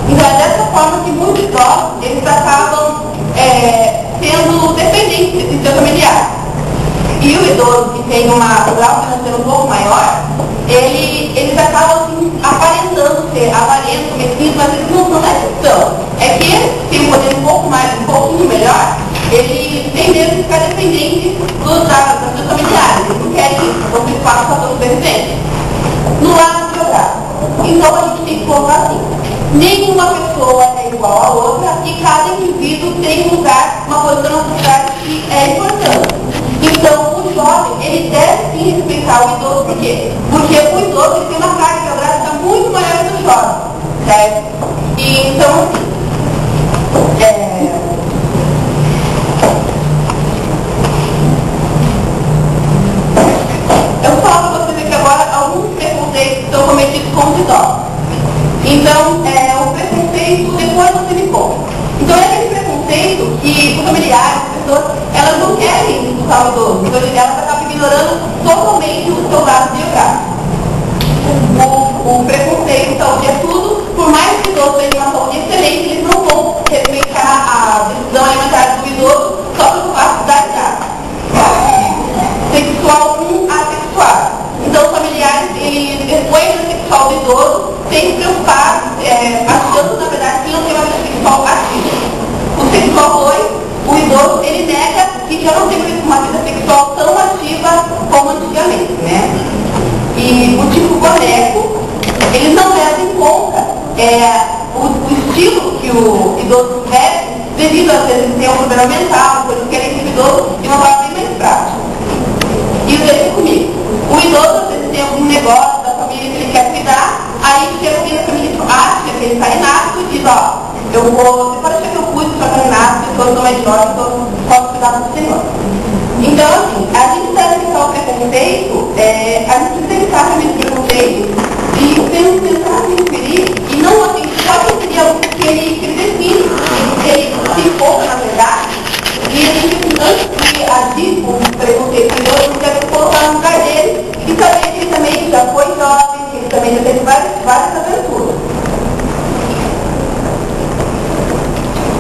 Então é dessa forma que muitos idosos, eles acabam sendo dependentes de seus familiares. E o idoso que tem um grau financeiro um pouco maior, eles acabam assim, aparentando ser avarentos, mesquinhos, mas eles não são nessa questão. É que eles têm um poder um pouquinho melhor, eles têm medo de ficar dependentes dos seus familiares. Eles não querem isso, então eles passam para todos os residentes. No lado geográfico. Então a gente tem que colocar assim. Nenhuma pessoa é igual à outra e cada indivíduo tem um lugar, uma posição na sociedade que é importante. Então, o jovem, ele deve sim respeitar o idoso, por quê? Porque o idoso ele tem uma carga geográfica muito maior que o jovem, certo? E, então, assim, eu falo para vocês aqui agora alguns preconceitos que são cometidos com os idosos. Então, o preconceito, depois você me conta. Então, é aquele preconceito que os familiares, as pessoas, elas não querem escutar o idoso. Então, elas acabam ignorando totalmente o seu lado geográfico. O preconceito, saúde é tudo. Por mais que o idoso tenha uma saúde excelente, eles não vão respeitar a decisão alimentar do idoso só pelo fato da idade. Sexual assexuado. Então, os familiares, depois da sexual do idoso, tem que preocupar, achando, na verdade, que não tem uma vida sexual ativa. O sexual 2, o idoso, ele nega que já não tem uma vida sexual tão ativa como antigamente, né? E o tipo boneco, eles não levam em conta o estilo que o idoso veste, devido às vezes ter um problema mental, por isso que ele é idoso de uma forma bem mais prática. E veja comigo, o idoso às vezes tem algum negócio da família que ele quer cuidar, aí chega alguém da família que acha que ele está inapto e diz, você pode achar que eu cuido do seu inapto, eu sou mais jovem, então posso cuidar do senhor. Então, assim, a gente deve evitar o preconceito, a gente precisa evitar também o preconceito e pensar em referir e não assim, só referir algo que ele define, ele se foca na verdade, e a gente, antes de agir com o preconceito, a gente deve colocar no lugar dele e saber que ele também já foi jovem, que ele também já teve várias aventuras.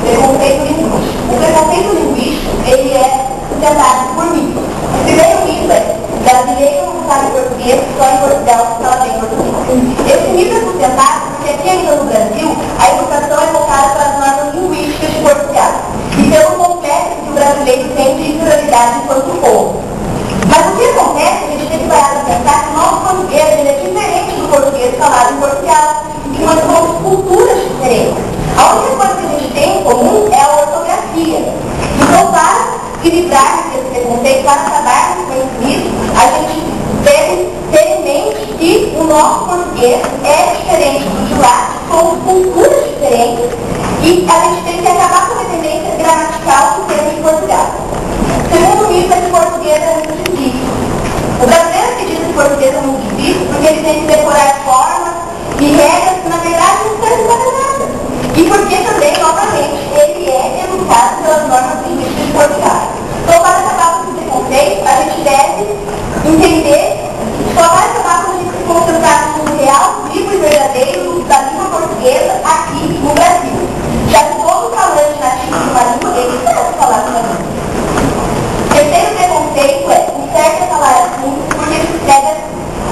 Preconceito linguístico. O preconceito linguístico, ele é sustentado por mim. O primeiro mito é brasileiro não sabe português, só em Portugal se fala bem português. Esse mito é sustentado porque aqui ainda no Brasil a educação é voltada para as normas linguísticas de Portugal e pelo complexo que o brasileiro tem de inferioridade enquanto povo. Mas o que acontece, a gente tem que parar para pensar que o nosso português ele é diferente do português falado em Portugal e que nós somos culturas diferentes. A única coisa que a gente tem em comum é a ortografia. Então, para equilibrar esse preconceito, para acabar com isso, a gente deve ter em mente que o nosso português é diferente do de lá, somos culturas diferentes e a gente tem que acabar com a dependência gramatical que temos em Portugal. Segundo mito é que português é muito difícil. O brasileiro que diz que português é muito difícil porque ele tem que decorar formas e regras que na verdade não servem para nada. E porque também, novamente, ele é educado pelas normas linguísticas de Portugal. Então, para acabar com esse preconceito, a gente deve entender que só vai acabar quando a gente se concentrar no real, vivo e verdadeiro da língua portuguesa aqui no Brasil. Já que todo falante nativo de uma língua, ele deve falar com a língua. Terceiro preconceito é o certo é falar assim, porque se pega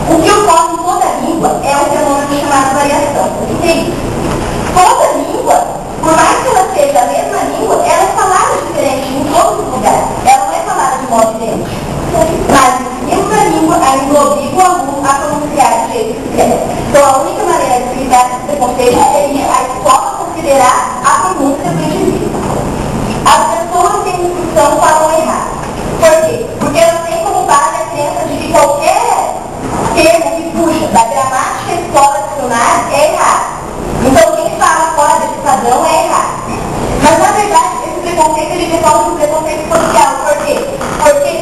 o que ocorre em toda a língua é um fenômeno chamado variação. O que é isso? Toda língua, por mais que ela seja a mesma língua, ela é falada diferente em todos os lugares. Ela não é falada de modo idêntico. Mas, mesmo na língua, ainda obriga o aluno a pronunciar de jeito que quiser. Então, a única maneira de evitar esse preconceito seria a escola considerar a pronúncia do indivíduo. As pessoas têm instrução falam errado. Por quê? Porque elas têm como base a crença de que qualquer termo que puxa da gramática escola-dicionário é errado. Então, quem fala fora desse padrão é errado. Mas, na verdade, esse preconceito ele decorre do preconceito social. Por quê? Porque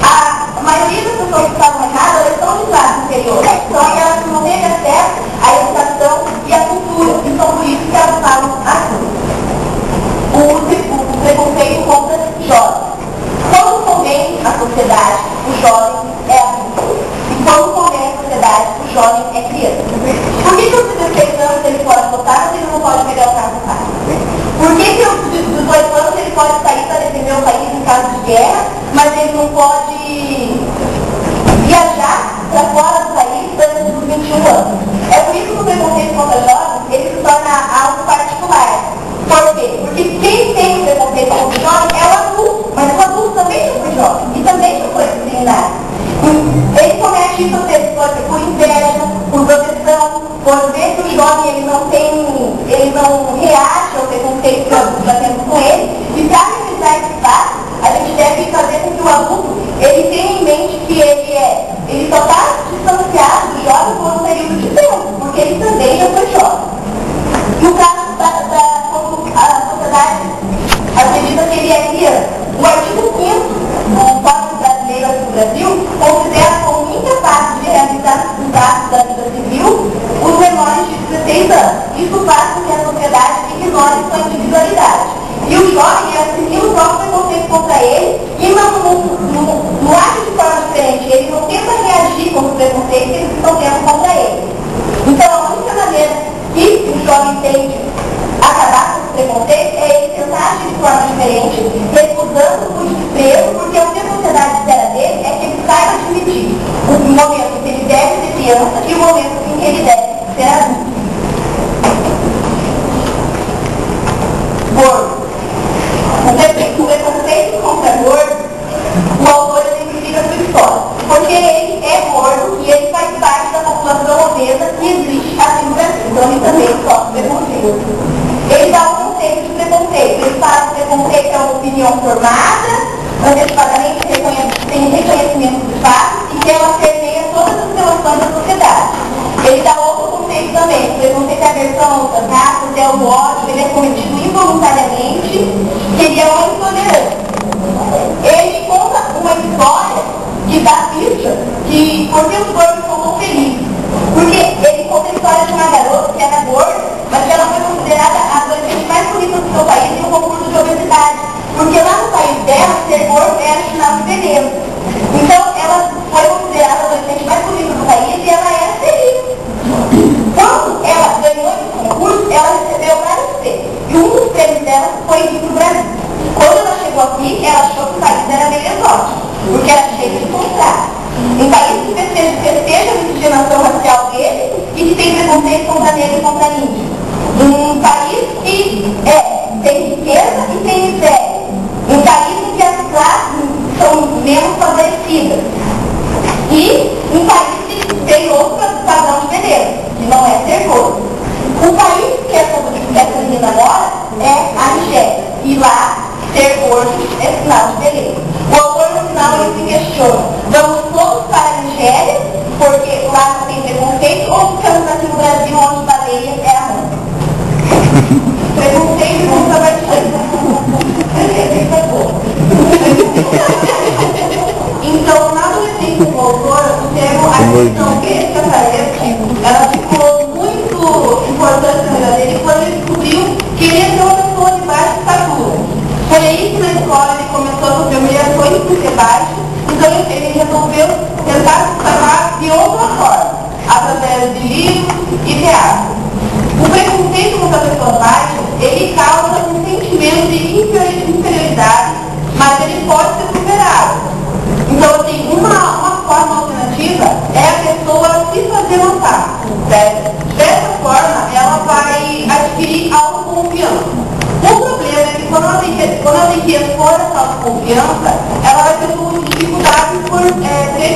a maioria das pessoas que falam errado, elas estão de classe inferior. Então, elas não têm acesso à educação e à cultura. pode sair para defender o país em caso de guerra, mas ele não pode viajar para fora do país antes dos 21 anos. É por isso que o preconceito contra jovens, ele se torna algo particular. Por quê? Porque quem tem o preconceito contra o jovem é o adulto, mas o adulto também não foi jovem e também não foi discriminado. Ele comete isso por inveja, por proteção, por ver que o jovem ele não reage ao preconceito que o adulto está tendo com ele. E para realizar esse fato, a gente deve fazer com que o adulto ele tenha em mente que ele só está distanciado do jovem por um período de tempo, porque ele também já foi jovem. No caso a sociedade acredita que ele é criança. O artigo 5º do Código Brasileiro do Brasil considera como incapaz de realizar os atos da vida civil os menores de 16 anos. Isso faz com que a sociedade ignore sua individualidade. E o jovem assimila o próprio preconceito contra ele e não age de forma diferente. Ele não tenta reagir contra o preconceito que eles estão tendo contra ele. Então, a única maneira que o jovem tem de acabar com esse preconceito é ele tentar agir de forma diferente, recusando o desprezo, porque o que a sociedade espera dele é que ele saiba admitir o momento em que ele deve ser criança e o momento em que ele deve ser adulto. Gordo. O preconceito contra gordo, o autor exemplifica sua história, porque ele é gordo e ele faz parte da população obesa que existe aqui no Brasil, então ele também sofre preconceito. Ele dá um conceito de preconceito, ele fala que preconceito é uma opinião formada, antecipadamente sem reconhecimento de fato e que ela permeia todas as relações da sociedade. Ele dá outro conceito também, o preconceito é a aversão ao cansaço, é o ódio, ele é cometido involuntariamente, que ele é uma intolerância. Ele conta uma história que dá pista que por que os gordos ficam tão felizes. Porque ele conta a história de uma garota que era gorda, mas que ela foi considerada a adolescente mais bonita do seu país em um concurso de obesidade. Porque lá no país dela, ser gordo era sinal de beleza. Então, ela foi considerada a adolescente mais bonita do país e ela era feliz. Quando ela ganhou esse concurso, ela recebeu vários prêmios. E um dos prêmios dela foi vir para o Brasil. Quando ela chegou aqui, ela achou que o país era bem exótico, porque era cheio de contratos. Em país que festeja a miscigenação racial dele e que tem preconceito contra negro e contra índio. Um país que tem riqueza e tem miséria. Um país em que as classes são menos favorecidas. E um país que tem outro padrão de beleza, que não é ser gordo. O país que essa menina mora é a Nigéria. E lá, ser gordo é sinal de beleza. O autor no final ele se questiona: vamos todos para a Nigéria, porque lá não tem preconceito, ou ficamos aqui no Brasil onde baleia é a mãe? Preconceito contra a baleia. Então, na adolescência do autor, o termo aquisição extraterrestre, ela ficou muito importante na vida dele quando ele descobriu que ele ia ser uma pessoa de baixa estatura. Foi aí que na escola ele começou a sofrer humilhações por ser baixo, então ele resolveu tentar se destacar de outra forma, através de livros e teatro. O preconceito contra pessoas baixas, ele causa um sentimento de inferioridade, mas ele pode ser superado. Então, assim, uma forma alternativa é a pessoa se fazer notar, certo? Dessa forma, ela vai adquirir autoconfiança. O problema é que quando ela tem que expor essa autoconfiança, ela vai ter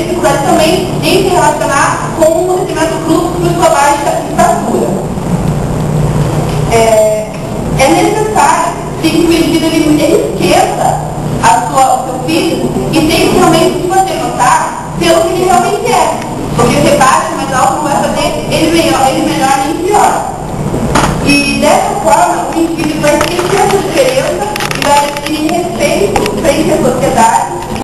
dificuldade também em se relacionar com o conhecimento bruto por sua baixa estatura. É necessário que o indivíduo ele esqueça o seu físico e tem que realmente se fazer notar pelo que ele realmente é.